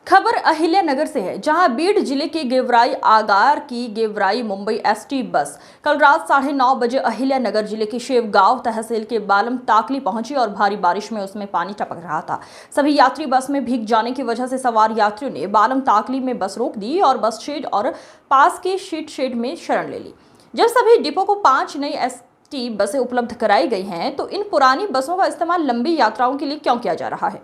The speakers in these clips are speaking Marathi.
खबर अहिल्यानगर से है, जहां बीड जिले के गेवराई आगार की गेवराई मुंबई एसटी बस कल रात 9:30 बजे अहिल्यानगर जिले के शेवगांव तहसील के बालम ताकली पहुंची और भारी बारिश में उसमें पानी टपक रहा था। सभी यात्री बस में भीग जाने की वजह से सवार यात्रियों ने बालम ताकली में बस रोक दी और बस शेड और पास के शीट शेड में शरण ले ली। जब सभी डिपो को 5 नई एसटी बसें उपलब्ध कराई गई हैं, तो इन पुरानी बसों का इस्तेमाल लंबी यात्राओं के लिए क्यों किया जा रहा है?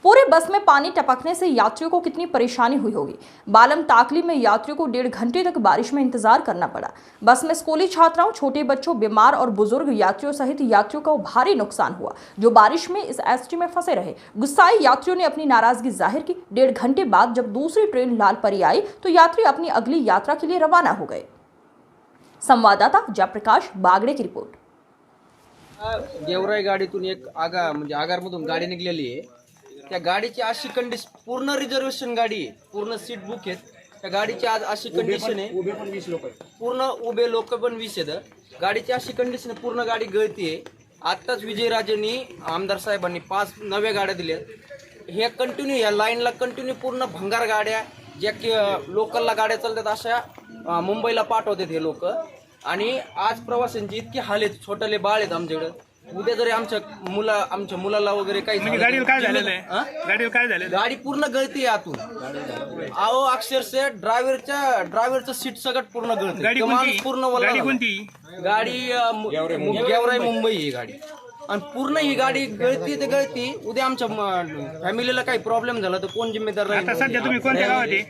पूरे बस में पानी टपकने से यात्रियों को कितनी परेशानी हुई होगी। बालम ताकली में यात्रियों को 1.5 घंटे तक बारिश में इंतजार करना पड़ा। बस में स्कूली छात्राओं, छोटे बच्चों, बीमार और बुजुर्ग यात्रियों सहित यात्रियों को भारी नुकसान हुआ, जो बारिश में इस एसटी में फंसे रहे। गुस्साए यात्रियों ने अपनी नाराजगी जाहिर की। 1.5 घंटे बाद जब दूसरी ट्रेन लालपरी आई, तो यात्री अपनी अगली यात्रा के लिए रवाना हो गए। संवाददाता जयप्रकाश बागड़े की रिपोर्ट। गेवराई गाडीतून एक आगारमधून गाडी निघलेली आहे। त्या गाडीची अशी कंडिशन, पूर्ण रिझर्वेशन गाडी आहे, पूर्ण सीट बुक आहेत। त्या गाडीची आज अशी कंडिशन आहे, उभे पण 20 लोक आहेत, पूर्ण उभे लोक पण 20 आहेत। गाडीची अशी कंडिशन आहे, पूर्ण गाडी गळती आहे। आत्ताच विजयराजेंनी, आमदार साहेबांनी 5 नव्या गाड्या दिल्यात। हे कंटिन्यू या लाईनला कंटिन्यू पूर्ण भंगार गाड्या, ज्या की लोकलला गाड्या चालतात अशा मुंबईला पाठवतात हे लोक। आणि आज प्रवाशांची इतकी हाल आहेत, छोटले बाळ आहेत आमच्याकडे। उद्या जरी आमच्या मुलाला वगैरे काही गाडीला काय झालेलं आहे? गाडीला काय झालेलं? गाडी पूर्ण गळती आहे आतून। अहो अक्षरशः ड्रायव्हरचं सीट सगळं पूर्ण गळते। गाडी कोणती? गाडी गेवराई मुंबई ही गाडी। आणि पूर्ण ही गाडी गळती उद्या आमच्या फॅमिलीला काही प्रॉब्लेम झाला तर कोण जिम्मेदार राहील? आता सध्या तुम्ही कोणत्या गावात आहे?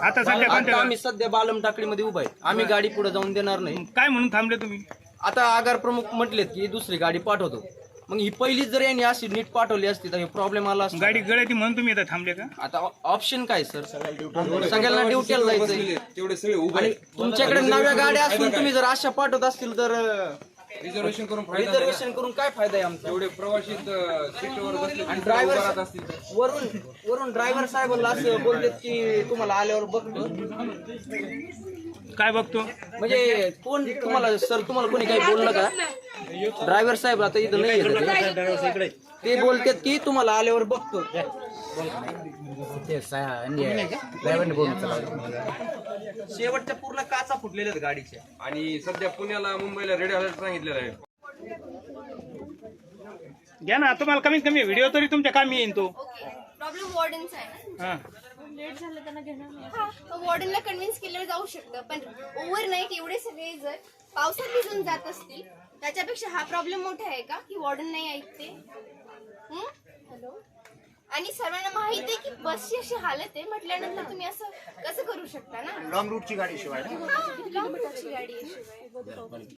आता आम्ही सध्या बालम टाकळीमध्ये उभा आहे। आम्ही गाडी पुढे जाऊन देणार नाही। काय म्हणून थांबले तुम्ही? आता आगार प्रमुख म्हटलेत की दुसरी गाडी पाठवतो। मग ही पहिलीच जर यांनी अशी नीट पाठवली असती तर हे प्रॉब्लेम आला असता। गाडी गळती म्हणून तुम्ही इथं थांबले का? आता ऑप्शन काय सर? सगळ्यांना ड्युटीला जायचं तेवढे सगळे उभे आणि तुमच्याकडे नव्या गाड्या असून तुम्ही जर अशा पाठवत असतील तर रिझर्वेशन करून काय फायदा आहे आमचा? एवढे प्रवासी सीटवर बसले आणि ड्रायव्हर वरून ड्रायव्हर साहेबांना असं बोलतात की तुम्हाला आल्यावर बघतो। काय बघतो म्हणजे कोण तुम्हाला कोणी काही बोललं का? ड्रायव्हर साहेब आता इथं नाही येत, ते बोलतात की तुम्हाला आल्यावर बघतो। शेवटच्या पूर्ण काचा फुटलेल्या आहेत गाडीच्या। आणि सध्या पुण्याला मुंबईला रेड अलर्ट सांगितलेला आहे। घ्या ना, तुम्हाला कमीत कमी व्हिडिओ तरी तुमच्या कामी येईन तो। प्रॉब्लेम वॉर्डनचा आहे ना? लेट झालं त्यांना घेणार। वॉर्डनला कन्व्हिन्स केलं जाऊ शकतं, पण ओव्हरनाईट एवढे सगळे जर पावसात भिजून जात असतील त्याच्यापेक्षा हा प्रॉब्लेम मोठा आहे का की वॉर्डन नाही ऐकते? हॅलो, आणि सर्वांना माहिती आहे की बसची अशी हालत आहे म्हटल्यानंतर तुम्ही असं कसं करू शकता ना? लॉंग रूटची गाडी शिवाय लॉंग रूटची गाडी आहे शिवाय